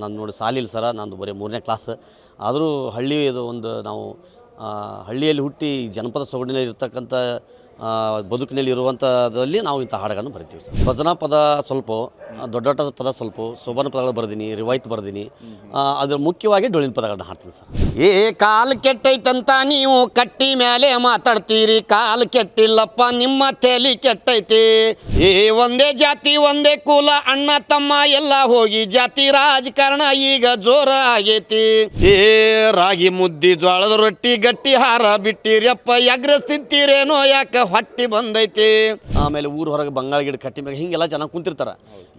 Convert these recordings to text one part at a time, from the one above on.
ನಾನು ನೋಡಿ ಸಾಲಿಲ್ಲ ಸರ, ನಂದು ಬರೀ 3ನೇ ಕ್ಲಾಸ್. ಆದರೂ ಹಳ್ಳಿ ಇದು ಒಂದು ನಾವು ಹಳ್ಳಿಯಲ್ಲಿ ಹುಟ್ಟಿ ಜನಪದ ಸೊಗಡಿನಲ್ಲಿ ಇರ್ತಕ್ಕಂಥ ಬದುಕಿನಲ್ಲಿ ಇರುವಂಥದ್ರಲ್ಲಿ ನಾವು ಇಂಥ ಹಾಡುಗಳನ್ನು ಬರಿತೀವಿ ಸರ್. ಭಜನಾ ಪದ ಸ್ವಲ್ಪ, ದೊಡ್ಡ ದೊಡ್ಡ ಪದ ಸ್ವಲ್ಪ, ಸೋಬಾನ ಪದಗಳು ಬರ್ದೀನಿ, ರಿವಾಯ್ತು ಬರ್ದೀನಿ. ಅದ್ರ ಮುಖ್ಯವಾಗಿ ಡೊಳ್ಳಿನ ಪದಗಳನ್ನ ಹಾಡ್ತೀನಿ ಸರ್. ಕಾಲು ಕೆಟ್ಟೈತಂತ ನೀವು ಕಟ್ಟಿ ಮೇಲೆ ಮಾತಾಡ್ತೀರಿ, ಕಾಲು ಕೆಟ್ಟಿಲ್ಲಪ್ಪ ನಿಮ್ಮ ತಲೆ ಕೆಟ್ಟೈತಿ. ಒಂದೇ ಜಾತಿ ಒಂದೇ ಕುಲ ಅಣ್ಣ ತಮ್ಮ ಎಲ್ಲ ಹೋಗಿ ಜಾತಿ ರಾಜಕಾರಣ ಈಗ ಜೋರ ಆಗೈತಿ. ರಾಗಿ ಮುದ್ದಿ ಜೋಳದ ರೊಟ್ಟಿ ಗಟ್ಟಿ ಹಾರ ಬಿಟ್ಟಿರಪ್ಪ, ಎಗ್ರಸ್ತಿತ್ತೀರೇನೋ ಯಾಕೆ ಹೊಟ್ಟಿ ಬಂದೈತಿ. ಆಮೇಲೆ ಊರು ಹೊರಗೆ ಬಂಗಾಳ ಗಿಡ ಕಟ್ಟಿ ಮ್ಯಾಗ ಹಿಂಗೆಲ್ಲ ಜನ ಕುಂತಿರ್ತಾರೆ.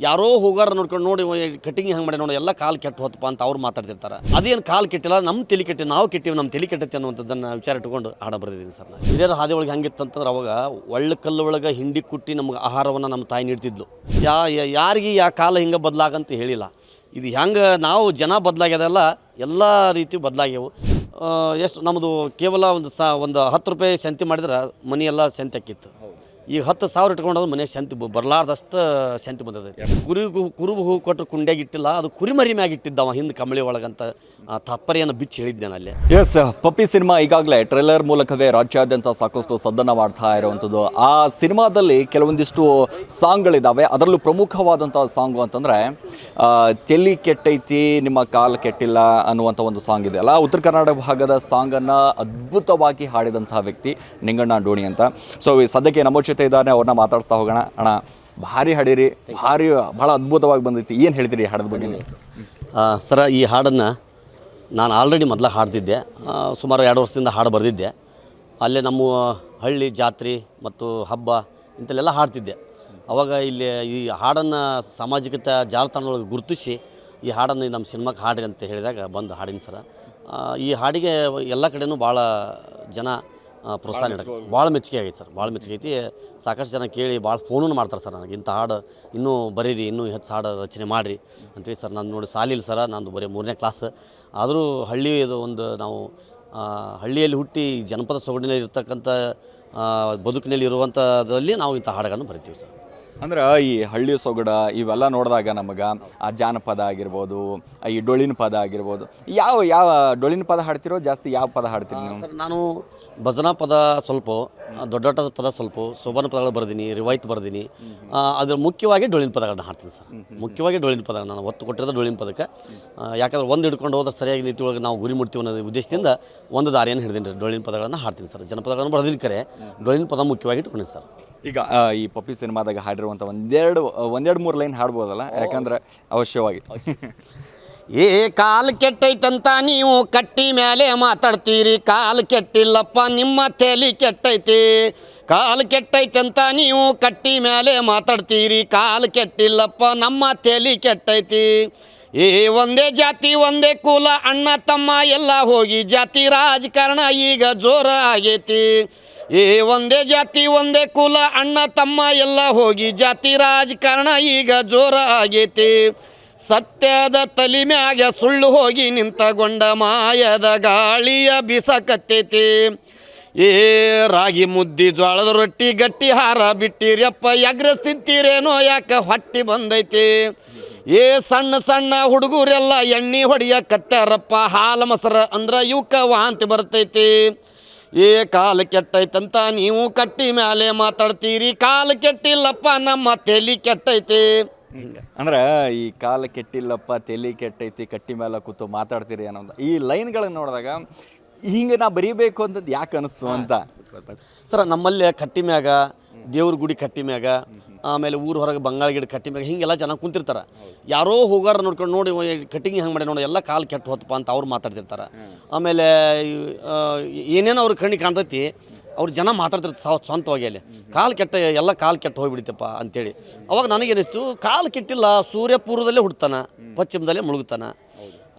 ಯಾರೋ ಹೋಗಾರ ನೋಡ್ಕೊಂಡು ನೋಡಿ ಕಟ್ಟಿಂಗ್ ಹಂಗೆ ಮಾಡಿ ನೋಡಿ ಎಲ್ಲ ಕಾಲು ಕೆಟ್ಟು ಹೋತಪ್ಪ ಅಂತ ಅವ್ರು ಮಾತಾಡ್ತಿರ್ತಾರೆ. ಅದೇನು ಕಾಲು ಕೆಟ್ಟಿಲ್ಲ, ನಮ್ಮ ತಲೆ ಕೆಟ್ಟಿ, ನಾವು ಕೆಟ್ಟಿವಿ, ನಮ್ಮ ತಲೆ ಕೆಟ್ಟೈತಿ ಅನ್ನುವಂಥದ್ದನ್ನು ವಿಚಾರ ಇಟ್ಕೊಂಡು ಹಾಡ ಬರೆದಿದ್ದೀನಿ ಸರ್. ನಾನು ಹಿರಿಯರ ಹಾದಿ ಒಳಗೆ ಹೆಂಗಿತ್ತಂತಂದ್ರೆ ಅವಾಗ ಒಳ್ಳೆ ಕಲ್ಲು ಒಳಗೆ ಹಿಂಡಿ ಕುಟ್ಟಿ ನಮ್ಗೆ ಆಹಾರವನ್ನು ನಮ್ಮ ತಾಯಿ ನೀಡ್ತಿದ್ಲು. ಯಾರಿಗೆ ಕಾಲ ಹಿಂಗೆ ಬದಲಾಗಂತ ಹೇಳಿಲ್ಲ. ಇದು ಹೆಂಗೆ ನಾವು ಜನ ಬದಲಾಗ್ಯದಲ್ಲ, ಎಲ್ಲ ರೀತಿ ಬದಲಾಗ್ಯವು. ಎಷ್ಟು ನಮ್ಮದು ಕೇವಲ ಒಂದು 10 ರೂಪಾಯಿ ಸಂತಿ ಮಾಡಿದ್ರೆ ಮನೆಯೆಲ್ಲ ಸಂತಿ ಆಕ್ಕಿತ್ತು. ಈಗ 10,000 ಇಟ್ಕೊಂಡೋದು ಮನೆ ಸಂತಿ ಬರಲಾರ್ದಷ್ಟು ಸಂತಿ ಬಂದೈತೆ. ಕುರುಬು ಹೂ ಕೊಟ್ಟರು ಕುಂಡ್ಯಾಗ ಇಟ್ಟಿಲ್ಲ, ಅದು ಕುರಿಮರಿ ಮ್ಯಾಗ ಇಟ್ಟಿದ್ದವ ಹಿಂದೆ ಕಂಬಳಿ ಒಳಗಂತ ತಾತ್ಪರ್ಯನ ಬಿಚ್ಚಿ ಹೇಳಿದ್ದೆ ಅಲ್ಲಿ. ಎಸ್, ಪಪ್ಪಿ ಸಿನಿಮಾ ಈಗಾಗಲೇ ಟ್ರೇಲರ್ ಮೂಲಕವೇ ರಾಜ್ಯಾದ್ಯಂತ ಸಾಕಷ್ಟು ಸದ್ದನ್ನು ಮಾಡ್ತಾ ಇರುವಂಥದ್ದು. ಆ ಸಿನಿಮಾದಲ್ಲಿ ಕೆಲವೊಂದಿಷ್ಟು ಸಾಂಗ್ಗಳಿದ್ದಾವೆ. ಅದರಲ್ಲೂ ಪ್ರಮುಖವಾದಂಥ ಸಾಂಗು ಅಂತಂದರೆ ತೆಲಿ ಕೆಟ್ಟೈತಿ ನಿಮ್ಮ ಕಾಲು ಕೆಟ್ಟಿಲ್ಲ ಅನ್ನುವಂಥ ಒಂದು ಸಾಂಗ್ ಇದೆ ಅಲ್ಲ. ಉತ್ತರ ಕರ್ನಾಟಕ ಭಾಗದ ಸಾಂಗನ್ನು ಅದ್ಭುತವಾಗಿ ಹಾಡಿದಂಥ ವ್ಯಕ್ತಿ ನಿಂಗಣ್ಣ ಡೋಣಿ ಅಂತ. ಸೊ ಸದ್ಯಕ್ಕೆ ನಮ್ಮ ಜೊತೆ ಇದ್ದಾನೆ, ಅವ್ರನ್ನ ಮಾತಾಡ್ತಾ ಹೋಗೋಣ. ಅಣ್ಣ, ಭಾರಿ ಹಾಡಿರಿ, ಭಾಳ ಅದ್ಭುತವಾಗಿ ಬಂದೈತಿ. ಏನು ಹೇಳ್ತೀರಿ ಹಾಡದ ಬಗ್ಗೆ? ಸರ, ಈ ಹಾಡನ್ನು ನಾನು ಆಲ್ರೆಡಿ ಮೊದಲ ಹಾಡ್ತಿದ್ದೆ. ಸುಮಾರು 2 ವರ್ಷದಿಂದ ಹಾಡು ಬರೆದಿದ್ದೆ. ಅಲ್ಲೇ ನಮ್ಮ ಹಳ್ಳಿ ಜಾತ್ರೆ ಮತ್ತು ಹಬ್ಬ ಇಂಥಲ್ಲೆಲ್ಲ ಹಾಡ್ತಿದ್ದೆ. ಅವಾಗ ಇಲ್ಲಿ ಈ ಹಾಡನ್ನು ಸಾಮಾಜಿಕ ಜಾಲತಾಣದೊಳಗೆ ಗುರುತಿಸಿ ಈ ಹಾಡನ್ನು ನಮ್ಮ ಸಿನಿಮಾಕ್ಕೆ ಹಾಡ್ರಿ ಅಂತ ಹೇಳಿದಾಗ ಬಂದು ಹಾಡಿನ ಸರ. ಈ ಹಾಡಿಗೆ ಎಲ್ಲ ಕಡೆಯೂ ಭಾಳ ಜನ ಪ್ರೋತ್ಸಾಹ ನೀಡಕ್ಕೆ ಭಾಳ ಮೆಚ್ಚುಗೆ ಆಗೈತೆ ಸರ್. ಭಾಳ ಮೆಚ್ಚುಗೆ ಐತಿ. ಸಾಕಷ್ಟು ಜನ ಕೇಳಿ ಭಾಳ ಫೋನೂ ಮಾಡ್ತಾರೆ ಸರ್ ನನಗೆ, ಇಂಥ ಹಾಡು ಇನ್ನೂ ಬರೀರಿ, ಇನ್ನೂ ಹೆಚ್ಚು ಹಾಡು ರಚನೆ ಮಾಡಿರಿ ಅಂತೇಳಿ ಸರ್. ನಾನು ನೋಡಿ ಸಾಲಿಲ್ಲ ಸರ, ನಂದು ಬರೀ 3ನೇ ಕ್ಲಾಸ್. ಆದರೂ ಹಳ್ಳಿ ಇದು ಒಂದು ನಾವು ಹಳ್ಳಿಯಲ್ಲಿ ಹುಟ್ಟಿ ಜನಪದ ಸೊಗಡಿನಲ್ಲಿ ಇರ್ತಕ್ಕಂಥ ಬದುಕಿನಲ್ಲಿ ಇರುವಂಥದ್ರಲ್ಲಿ ನಾವು ಇಂಥ ಹಾಡುಗಳನ್ನು ಬರಿತೀವಿ ಸರ್. ಅಂದ್ರೆ ಈ ಹಳ್ಳಿ ಸೊಗಡ ಇವೆಲ್ಲ ನೋಡಿದಾಗ ನಮಗೆ ಆ ಜಾನಪದ ಆಗಿರ್ಬೋದು, ಈ ಡೊಳ್ಳಿನ ಪದ ಆಗಿರ್ಬೋದು, ಯಾವ ಡೊಳ್ಳಿನ ಪದ ಹಾಡ್ತಿರೋ ಜಾಸ್ತಿ, ಯಾವ ಪದ ಹಾಡ್ತೀರಿ ನೀವು? ಸರ್, ನಾನು ಭಜನಾ ಪದ ಸ್ವಲ್ಪ, ದೊಡ್ಡ ದೊಡ್ಡ ಪದ ಸ್ವಲ್ಪ, ಸೋಬಾನ ಪದಗಳು ಬರ್ದೀನಿ, ರಿವಾಯ್ತು ಬರ್ದೀನಿ. ಅದ್ರ ಮುಖ್ಯವಾಗಿ ಡೊಳ್ಳಿನ ಪದಗಳನ್ನ ಹಾಡ್ತೀನಿ ಸರ್. ಮುಖ್ಯವಾಗಿ ಡೊಳ್ಳಿನ ಪದ ನಾನು ಒತ್ತು ಕೊಟ್ಟಿರೋದು ಡೊಳ್ಳಿನ ಪದಕ್ಕೆ. ಯಾಕಂದ್ರೆ ಒಂದು ಹಿಡ್ಕೊಂಡು ಹೋದ್ರೆ ಸರಿಯಾಗಿ ನೀತಿ ಒಳಗೆ ನಾವು ಗುರಿ ಮುಟ್ತೀವಿ ಅನ್ನೋ ಉದ್ದೇಶದಿಂದ ಒಂದು ದಾರಿಯನ್ನು ಹಿಡಿದೀನಿ ರೀ. ಡೊಳ್ಳಿನ ಪದಗಳನ್ನು ಹಾಡ್ತೀನಿ ಸರ್. ಜನಪದಗಳನ್ನು ಬರ್ದಿನ ಕರೆ ಡೊಳ್ಳಿನ ಪದ ಮುಖ್ಯವಾಗಿ ಇಟ್ಕೊಂಡಿ ಸರ್. ಈಗ ಈ ಪಪ್ಪಿ ಸಿನಿಮಾದಾಗ ಹಾಡಿರುವಂಥ ಒಂದೆರಡು 3 ಲೈನ್ ಹಾಡ್ಬೋದಲ್ಲ, ಯಾಕಂದ್ರೆ ಅವಶ್ಯವಾಗಿ. ಕಾಲು ಕೆಟ್ಟೈತಂತ ನೀವು ಕಟ್ಟಿ ಮೇಲೆ ಮಾತಾಡ್ತೀರಿ, ಕಾಲು ಕೆಟ್ಟಿಲ್ಲಪ್ಪ ನಿಮ್ಮ ತಲೆ ಕೆಟ್ಟೈತಿ. ಕಾಲು ಕೆಟ್ಟೈತಂತ ನೀವು ಕಟ್ಟಿ ಮೇಲೆ ಮಾತಾಡ್ತೀರಿ, ಕಾಲು ಕೆಟ್ಟಿಲ್ಲಪ್ಪ ನಮ್ಮ ತಲೆ ಕೆಟ್ಟೈತಿ. ಒಂದೇ ಜಾತಿ ಒಂದೇ ಕುಲ ಅಣ್ಣ ತಮ್ಮ ಎಲ್ಲ ಹೋಗಿ ಜಾತಿ ರಾಜಕಾರಣ ಈಗ ಜೋರ ಆಗೈತಿ. ಒಂದೇ ಜಾತಿ ಒಂದೇ ಕುಲ ಅಣ್ಣ ತಮ್ಮ ಎಲ್ಲ ಹೋಗಿ ಜಾತಿ ರಾಜಕಾರಣ ಈಗ ಜೋರ ಆಗೈತಿ. ಸತ್ಯದ ತಲೆ ಮ್ಯಾಗ ಸುಳ್ಳು ಹೋಗಿ ನಿಂತಗೊಂಡ ಮಾಯದ ಗಾಳಿಯ ಬಿಸಕತ್ತೈತಿ. ರಾಗಿ ಮುದ್ದಿ ಜೋಳದ ರೊಟ್ಟಿ ಗಟ್ಟಿ ಹಾರ ಬಿಟ್ಟಿರಪ್ಪ, ಎಗ್ರಸ್ತಿತ್ತೀರೇನೋ ಯಾಕೆ ಹೊಟ್ಟಿ ಬಂದೈತಿ. ಸಣ್ಣ ಸಣ್ಣ ಹುಡುಗರೆಲ್ಲ ಎಣ್ಣೆ ಹೊಡಿಯಕತ್ತಾರಪ್ಪ, ಹಾಲು ಮೊಸರು ಅಂದ್ರೆ ಇವಕ್ಕೆ ವಾಂತಿ ಬರ್ತೈತಿ. ಕಾಲು ಕೆಟ್ಟೈತಂತ ನೀವು ಕಟ್ಟಿ ಮೇಲೆ ಮಾತಾಡ್ತೀರಿ, ಕಾಲು ಕೆಟ್ಟಿಲ್ಲಪ್ಪ ನಮ್ಮ ತಲೆ ಕೆಟ್ಟೈತಿ. ಅಂದ್ರೆ ಈ ಕಾಲು ಕೆಟ್ಟಿಲ್ಲಪ್ಪ ತಲೆ ಕೆಟ್ಟೈತಿ, ಕಟ್ಟಿ ಮೇಲೆ ಕೂತು ಮಾತಾಡ್ತೀರಿ ಅನ್ನೋದು ಈ ಲೈನ್ಗಳನ್ನು ನೋಡಿದಾಗ ಹಿಂಗೆ ನಾ ಬರೀಬೇಕು ಅಂತದ್ದು ಯಾಕೆ ಅನಿಸ್ತು ಅಂತ ಸರ. ನಮ್ಮಲ್ಲಿ ಕಟ್ಟಿ ಮ್ಯಾಗ, ದೇವ್ರ ಗುಡಿ ಕಟ್ಟಿ ಮ್ಯಾಗ, ಆಮೇಲೆ ಊರು ಹೊರಗೆ ಬಂಗಾಳ ಗಿಡ ಕಟ್ಟಿ ಮ್ಯಾಗ ಹಿಂಗೆಲ್ಲ ಜನ ಕುಂತಿರ್ತಾರೆ. ಯಾರೋ ಹೋಗಾರ ನೋಡ್ಕೊಂಡು ನೋಡಿ ಕಟ್ಟಿಂಗ್ ಹಂಗೆ ಮಾಡಿ ನೋಡಿ ಎಲ್ಲ ಕಾಲು ಕೆಟ್ಟು ಹೋತಪ್ಪ ಅಂತ ಅವ್ರು ಮಾತಾಡ್ತಿರ್ತಾರೆ. ಆಮೇಲೆ ಏನೇನು ಅವ್ರ ಕಣ್ಣಿಗೆ ಕಾಣ್ತೈತಿ ಅವ್ರು ಜನ ಮಾತಾಡ್ತಿರ್ತಾರೆ ಸ್ವಂತವಾಗಿ. ಅಲ್ಲಿ ಕಾಲು ಕೆಟ್ಟ ಎಲ್ಲ ಕಾಲು ಕೆಟ್ಟು ಹೋಗಿಬಿಡ್ತಪ್ಪ ಅಂತೇಳಿ ಅವಾಗ ನನಗೇನಿಸ್ತು, ಕಾಲು ಕೆಟ್ಟಿಲ್ಲ, ಸೂರ್ಯ ಪೂರ್ವದಲ್ಲೇ ಹುಡ್ತಾನೆ, ಪಶ್ಚಿಮದಲ್ಲೇ ಮುಳುಗುತ್ತಾನೆ.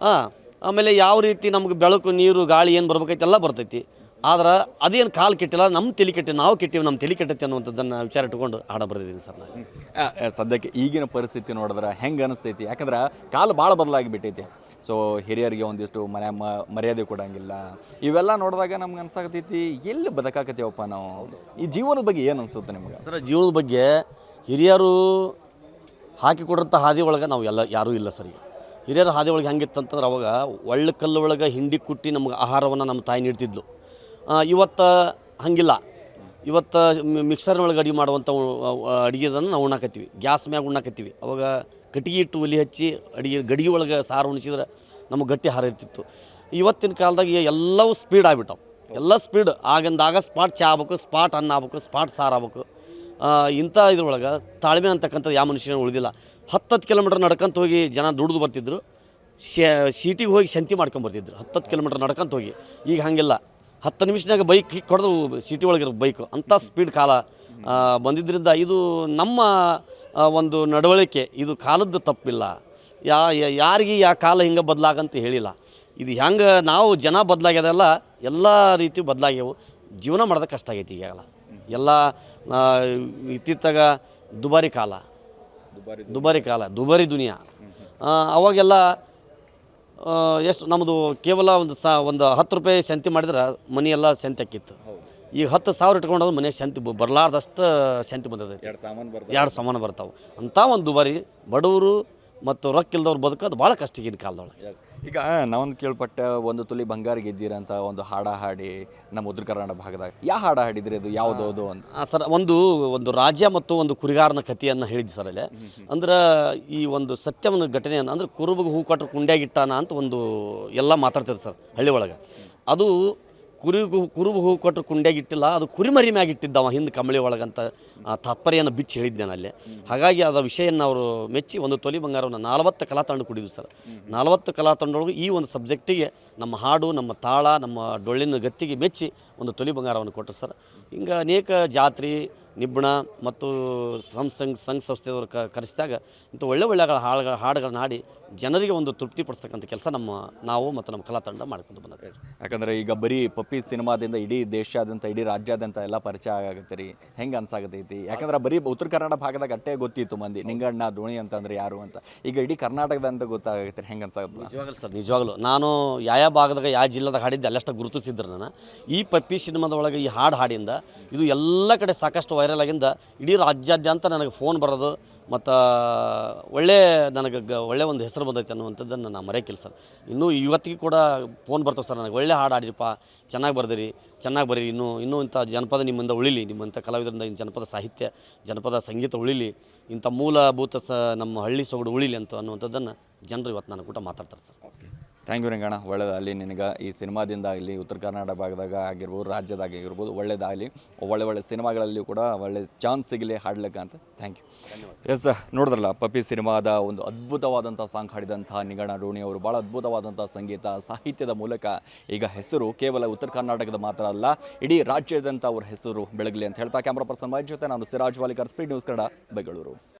ಆಮೇಲೆ ಯಾವ ರೀತಿ ನಮ್ಗೆ ಬೆಳಕು ನೀರು ಗಾಳಿ ಏನು ಬರ್ಬೇಕೈತಿ ಎಲ್ಲ ಬರ್ತೈತಿ. ಆದ್ರೆ ಅದೇನು ಕಾಲು ಕೆಟ್ಟಿಲ್ಲ, ನಮ್ಮ ತಲೆ ಕೆಟ್ಟಿ, ನಾವು ಕೆಟ್ಟಿವಿ, ನಮ್ಮ ತಲೆ ಕೆಟ್ಟೈತಿ ಅನ್ನುವಂಥದ್ದನ್ನು ವಿಚಾರ ಇಟ್ಕೊಂಡು ಹಾಡ ಬರೆದಿದ್ದೀನಿ ಸರ್ ನಾನು. ಸದ್ಯಕ್ಕೆ ಈಗಿನ ಪರಿಸ್ಥಿತಿ ನೋಡಿದ್ರೆ ಹೆಂಗೆ ಅನಿಸ್ತೈತಿ? ಯಾಕಂದ್ರೆ ಕಾಲು ಭಾಳ ಬದಲಾಗಿಬಿಟ್ಟೈತಿ. ಸೊ ಹಿರಿಯರಿಗೆ ಒಂದಿಷ್ಟು ಮರ್ಯಾದೆ ಕೊಡೋಂಗಿಲ್ಲ. ಇವೆಲ್ಲ ನೋಡಿದಾಗ ನಮ್ಗೆ ಅನ್ಸಾಕತ್ತೈತಿ, ಎಲ್ಲಿ ಬದುಕಾಕತ್ತೀವಪ್ಪ ನಾವು. ಈ ಜೀವನದ ಬಗ್ಗೆ ಏನು ಅನಿಸುತ್ತೆ ನಿಮ್ಗೆ? ಸರ್, ಜೀವನದ ಬಗ್ಗೆ ಹಿರಿಯರು ಹಾಕಿಕೊಡಂಥ ಹಾದಿ ಒಳಗೆ ನಾವು ಯಾರೂ ಇಲ್ಲ ಸರ್. ಹಿರಿಯರ ಹಾದಿ ಒಳಗೆ ಹೆಂಗಿತ್ತು ಅಂತಂದ್ರೆ ಅವಾಗ ಒಳ್ಳೆ ಕಲ್ಲು ಒಳಗೆ ಹಿಂಡಿ ಕುಟ್ಟಿ ನಮ್ಗೆ ಆಹಾರವನ್ನು ನಮ್ಮ ತಾಯಿ ನೀಡ್ತಿದ್ಲು. ಇವತ್ತು ಹಾಗಿಲ್ಲ. ಇವತ್ತು ಮಿಕ್ಸರ್ನೊಳಗೆ ಅಡುಗೆ ಮಾಡುವಂಥ ಅಡುಗೆದನ್ನು ನಾವು ಉಣ್ಣಾಕತ್ತೀವಿ, ಗ್ಯಾಸ್ ಮ್ಯಾಗ ಉಣ್ಣಾಕತ್ತೀವಿ. ಅವಾಗ ಕಟ್ಟಿಗೆ ಇಟ್ಟು ಒಲಿ ಹಚ್ಚಿ ಗಡಿಗೆ ಒಳಗೆ ಸಾರು ಉಣಿಸಿದ್ರೆ ನಮಗೆ ಗಟ್ಟಿ ಆಹಾರ ಇರ್ತಿತ್ತು. ಇವತ್ತಿನ ಕಾಲದಾಗ ಎಲ್ಲವೂ ಸ್ಪೀಡ್ ಆಗಿಬಿಟ್ಟವು, ಎಲ್ಲ ಸ್ಪೀಡ್. ಆಗಿಂದಾಗ ಸ್ಪಾಟ್ ಚಹಾ ಆಗ್ಬೇಕು, ಸ್ಪಾಟ್ ಅನ್ನ ಆಗ್ಬೇಕು, ಸ್ಪಾಟ್ ಸಾರು ಆಗ್ಬೇಕು. ಇಂಥ ಇದ್ರೊಳಗೆ ತಾಳ್ಮೆ ಅಂತಕ್ಕಂಥದ್ದು ಯಾವ ಮನುಷ್ಯನ ಉಳಿದಿಲ್ಲ. 10 ಕಿಲೋಮೀಟ್ರ್ ನಡ್ಕೊಂತ ಹೋಗಿ ಜನ ದುಡಿದು ಬರ್ತಿದ್ರು, ಸೀಟಿಗೆ ಹೋಗಿ ಸಂತಿ ಮಾಡ್ಕೊಂಬರ್ತಿದ್ರು 10 ಕಿಲೋಮೀಟ್ರ್ ನಡ್ಕೊಂತ ಹೋಗಿ. ಈಗ ಹಾಗಿಲ್ಲ, 10 ನಿಮಿಷನಾಗ ಬೈಕ್ ಹಿಕ್ ಹೊಡೆದು ಸಿಟಿ ಒಳಗಿರೋ ಬೈಕು, ಅಂಥ ಸ್ಪೀಡ್ ಕಾಲ ಬಂದಿದ್ದರಿಂದ ಇದು ನಮ್ಮ ಒಂದು ನಡವಳಿಕೆ, ಇದು ಕಾಲದ್ದು ತಪ್ಪಿಲ್ಲ. ಯಾರಿಗೆ ಕಾಲ ಹಿಂಗೆ ಬದಲಾಗಂತ ಹೇಳಿಲ್ಲ. ಇದು ಹೆಂಗೆ ನಾವು ಜನ ಬದಲಾಗ್ಯದಲ್ಲ, ಎಲ್ಲ ರೀತಿ ಬದಲಾಗ್ಯವು. ಜೀವನ ಮಾಡೋದಕ್ಕೆ ಕಷ್ಟ ಆಗೈತಿ ಈಗಾಗಲ್ಲ. ಎಲ್ಲ ಇತ್ತಿತ್ತಾಗ ದುಬಾರಿ ಕಾಲ, ದುಬಾರಿ ದುನಿಯಾ. ಅವಾಗೆಲ್ಲ ಎಷ್ಟು ನಮ್ಮದು ಕೇವಲ ಒಂದು 10 ರೂಪಾಯಿ ಸಂತಿ ಮಾಡಿದ್ರೆ ಮನೆಯೆಲ್ಲ ಸಂತಿ ಆಕ್ಕಿತ್ತು. ಈಗ 10,000 ಇಟ್ಕೊಂಡೋದು ಮನೆ ಸಂತಿ ಬರಲಾರ್ದಷ್ಟು ಸಂತಿ ಬಂದಿರ್ತೈತಿ, 2 ಸಾಮಾನು ಬರ್ತಾವೆ. ಅಂಥ ಒಂದು ದುಬಾರಿ ಬಡವರು ಮತ್ತು ರೊಕ್ಕ ಇಲ್ದವ್ರು ಬದುಕೋದು ಭಾಳ ಕಷ್ಟ ಈಗಿನ ಕಾಲದೊಳಗೆ. ಈಗ ನಾವೊಂದು ಕೇಳ್ಪಟ್ಟೆ, ಒಂದು ತುಲಿ ಬಂಗಾರ ಗೆದ್ದೀರಂತ ಒಂದು ಹಾಡ ಹಾಡಿ ನಮ್ಮ ಉತ್ತರ ಕರ್ನಾಟಕ ಭಾಗದಾಗ ಯಾವ ಹಾಡ ಹಾಡಿದ್ರಿ, ಅದು ಯಾವುದೋ ಅಂತ? ಸರ್, ಒಂದು ರಾಜ್ಯ ಮತ್ತು ಒಂದು ಕುರಿಗಾರನ ಕಥೆಯನ್ನು ಹೇಳಿದ್ದು ಸರ್ ಅಲ್ಲಿ. ಅಂದ್ರೆ ಈ ಒಂದು ಸತ್ಯವನ್ನು ಘಟನೆಯನ್ನು, ಅಂದ್ರೆ ಕುರುಬಗೆ ಹೂ ಕೊಟ್ಟರು ಕುಂಡ್ಯಾಗಿಟ್ಟಾನ ಅಂತ ಒಂದು ಎಲ್ಲ ಮಾತಾಡ್ತಾರೆ ಸರ್ ಹಳ್ಳಿ ಒಳಗೆ. ಅದು ಕುರುಬು ಹೂ ಕೊಟ್ಟರು ಕುಂಡ್ಯಾಗಿಟ್ಟಿಲ್ಲ, ಅದು ಕುರಿಮರಿ ಮ್ಯಾಗ ಇಟ್ಟಿದ್ದವ ಹಿಂದೆ ಕಂಬಳಿ ಒಳಗಂತ ತಾತ್ಪರ್ಯನ ಬಿಚ್ಚಿ ಹೇಳಿದ್ದೇನೆ ಅಲ್ಲಿ. ಹಾಗಾಗಿ ಅದ ವಿಷಯವನ್ನು ಅವರು ಮೆಚ್ಚಿ ಒಂದು ತೊಲಿ ಬಂಗಾರವನ್ನು 40 ಕಲಾ ತಂಡ ಕುಡಿದ್ವು ಸರ್. 40 ಕಲಾ ತಂಡೊಳಗೆ ಈ ಒಂದು ಸಬ್ಜೆಕ್ಟಿಗೆ ನಮ್ಮ ಹಾಡು, ನಮ್ಮ ತಾಳ, ನಮ್ಮ ಡೊಳ್ಳಿನ ಗತ್ತಿಗೆ ಮೆಚ್ಚಿ ಒಂದು ತೊಲಿ ಬಂಗಾರವನ್ನು ಕೊಟ್ಟರು ಸರ್. ಹಿಂಗೆ ಅನೇಕ ಜಾತ್ರೆ, ನಿಬ್ಬಣ ಮತ್ತು ಸಂಘ ಸಂಸ್ಥೆಯವರು ಕರೆಸಿದಾಗ ಇಂಥ ಒಳ್ಳೆ ಹಾಡುಗಳನ್ನ ಹಾಡಿ ಜನರಿಗೆ ಒಂದು ತೃಪ್ತಿ ಪಡಿಸ್ತಕ್ಕಂಥ ಕೆಲಸ ನಾವು ಮತ್ತು ನಮ್ಮ ಕಲಾ ತಂಡ ಮಾಡ್ಕೊಂಡು ಬಂದದ್ದು. ಯಾಕಂದರೆ ಈಗ ಬರೀ ಪಪ್ಪಿ ಸಿನಿಮಾದಿಂದ ಇಡೀ ದೇಶಾದ್ಯಂತ, ಇಡೀ ರಾಜ್ಯಾದ್ಯಂತ ಎಲ್ಲ ಪರಿಚಯ ಆಗತ್ತೆ ರೀ. ಹೆಂಗೆ ಅನ್ಸಾಗತೈತಿ? ಯಾಕಂದ್ರೆ ಬರೀ ಉತ್ತರ ಕನ್ನಡ ಭಾಗದಾಗ ಅಟ್ಟೆ ಗೊತ್ತಿತ್ತು ಮಂದಿ, ನಿಂಗಣ್ಣ ದೋಣಿ ಅಂತಂದ್ರೆ ಯಾರು ಅಂತ. ಈಗ ಇಡೀ ಕರ್ನಾಟಕದಂತ ಗೊತ್ತಾಗತ್ತೆ ರೀ. ಹೆಂಗೆ ಅನ್ಸಾಗುತ್ತೆ? ನಿಜವಾಗಲು ಸರ್, ನಿಜವಾಗಲು ನಾನು ಯಾವ ಭಾಗದಾಗ ಯಾವ ಜಿಲ್ಲೆದಾಗ ಹಾಡಿದ್ದೆ ಅಲ್ಲೆಷ್ಟು ಗುರುತಿಸಿದ್ರು ನಾನು. ಈ ಪಪ್ಪಿ ಸಿನಿಮಾದ ಒಳಗೆ ಈ ಹಾಡಿಂದ ಇದು ಎಲ್ಲ ಕಡೆ ಸಾಕಷ್ಟು ವೈರಲ್ ಆಗಿಂದ ಇಡೀ ರಾಜ್ಯಾದ್ಯಂತ ನನಗೆ ಫೋನ್ ಬರೋದು ಮತ್ತು ನನಗೆ ಒಳ್ಳೆ ಒಂದು ಹೆಸರು ಬಂದೈತೆ ಅನ್ನುವಂಥದ್ದನ್ನು ನಾನು ಮರೆಯಕ್ಕಿಲ್ಲ ಸರ್. ಇನ್ನೂ ಇವತ್ತಿಗೆ ಕೂಡ ಫೋನ್ ಬರ್ತವೆ ಸರ್ ನನಗೆ, ಒಳ್ಳೆ ಹಾಡು ಹಾಡಿರಪ್ಪ, ಚೆನ್ನಾಗಿ ಬರ್ದಿರಿ, ಚೆನ್ನಾಗಿ ಬರೀರಿ, ಇನ್ನೂ ಇಂಥ ಜನಪದ ನಿಮ್ಮಿಂದ ಉಳಿಲಿ, ನಿಮ್ಮಂಥ ಕಲಾವಿದರಿಂದ ಇನ್ನು ಜನಪದ ಸಾಹಿತ್ಯ, ಜನಪದ ಸಂಗೀತ ಉಳಿಲಿ, ಇಂಥ ಮೂಲಭೂತ ನಮ್ಮ ಹಳ್ಳಿ ಸೊಗಡು ಉಳಿಲಿ ಅನ್ನುವಂಥದ್ದನ್ನು ಜನರು ಇವತ್ತು ನಾನು ಕೂಡ ಮಾತಾಡ್ತಾರೆ ಸರ್. Thank you Ranganna. ಒಳ್ಳೆಯದಾಗಲಿ ನಿನಗೆ. ಈ ಸಿನಿಮಾದಿಂದ ಆಗಲಿ ಉತ್ತರ ಕರ್ನಾಟಕ ಭಾಗದಾಗ ಆಗಿರ್ಬೋದು, ರಾಜ್ಯದಾಗ ಆಗಿರ್ಬೋದು, ಒಳ್ಳೆಯದಾಗಲಿ. ಒಳ್ಳೆ ಸಿನಿಮಾಗಳಲ್ಲಿ ಕೂಡ ಒಳ್ಳೆ ಚಾನ್ಸ್ ಸಿಗಲಿ ಹಾಡ್ಲಿಕ್ಕೆ ಅಂತ. Thank you. ಎಸ್, ನೋಡಿದ್ರಲ್ಲ, ಪಪ್ಪಿ ಸಿನಿಮಾದ ಒಂದು ಅದ್ಭುತವಾದಂಥ ಸಾಂಗ್ ಹಾಡಿದಂಥ ನಿಂಗಣ್ಣ ಡೋಣಿ ಅವರು ಭಾಳ ಅದ್ಭುತವಾದಂಥ ಸಂಗೀತ ಸಾಹಿತ್ಯದ ಮೂಲಕ ಈಗ ಹೆಸರು ಕೇವಲ ಉತ್ತರ ಕರ್ನಾಟಕದ ಮಾತ್ರ ಅಲ್ಲ, ಇಡೀ ರಾಜ್ಯದಂಥ ಅವ್ರ ಹೆಸರು ಬೆಳಗಲಿ ಅಂತ ಹೇಳ್ತಾ ಕ್ಯಾಮ್ರಾ ಪರ್ಸನ್ ಮಹೇಶ್ ಜೊತೆ ನಾನು ಸಿರಾಜ್ ವಾಲಿಕರ್, ಸ್ಪೀಡ್ ನ್ಯೂಸ್ ಕನ್ನಡ, ಬೆಂಗಳೂರು.